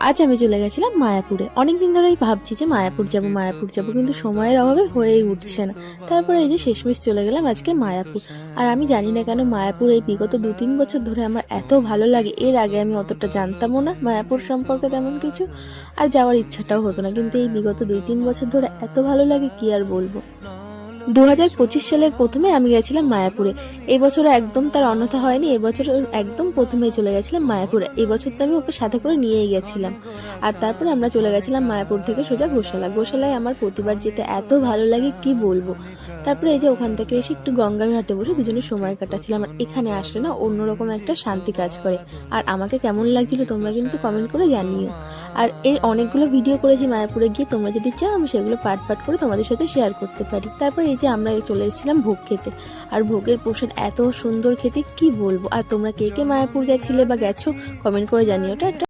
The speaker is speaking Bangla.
আজ আমি চলে গেছিলাম মায়াপুরে। অনেকদিন ধরেই ভাবছি যে মায়াপুর যাব, কিন্তু সময়ের অভাবে হয়েই উঠছে না। তারপরে এই যে শেষমেশ চলে গেলাম আজকে মায়াপুর। আর আমি জানি না কেন মায়াপুর এই বিগত 2-3 বছর ধরে আমার এত ভালো লাগে। এর আগে আমি অতটা জানতামও না মায়াপুর সম্পর্কে তেমন কিছু, আর যাওয়ার ইচ্ছাটাও হতো না, কিন্তু এই বিগত 2-3 বছর ধরে এত ভালো লাগে কি আর বলবো। 2025 সালের প্রথমে আমি গেছিলাম মায়াপুরে। এই বছরও একদম তার অন্যথা হয়নি, এবছর একদম প্রথমেই চলে গেছিলাম মায়াপুরে। এই বছর তো আমি ওকে সাথে করে নিয়েই গেছিলাম। আর তারপরে আমরা চলে গেছিলাম মায়াপুর থেকে সোজা গোশালায়। আমার প্রতিবার যেতে এত ভালো লাগে কি বলবো। তারপরে এই যে ওখান থেকে এসে একটু গঙ্গার ঘাটে বসে দুজনে সময় কাটাচ্ছিলাম। আর এখানে আসলে না অন্যরকম একটা শান্তি কাজ করে। আর আমাকে কেমন লাগছিল তোমরা কিন্তু কমেন্ট করে জানিও। আর এর অনেকগুলো ভিডিও করেছি মায়াপুরে গিয়ে, তোমরা যদি চাও আমি সেগুলো পার্ট করে তোমাদের সাথে শেয়ার করতে পারি। তারপরে এই যে আমরা চলে এসেছিলাম ভোগ খেতে। আর ভোগের প্রসাদ এত সুন্দর খেতে কি বলবো। আর তোমরা কে কে মায়াপুর গেছিলে বা গেছো কমেন্ট করে জানিও। টাটা।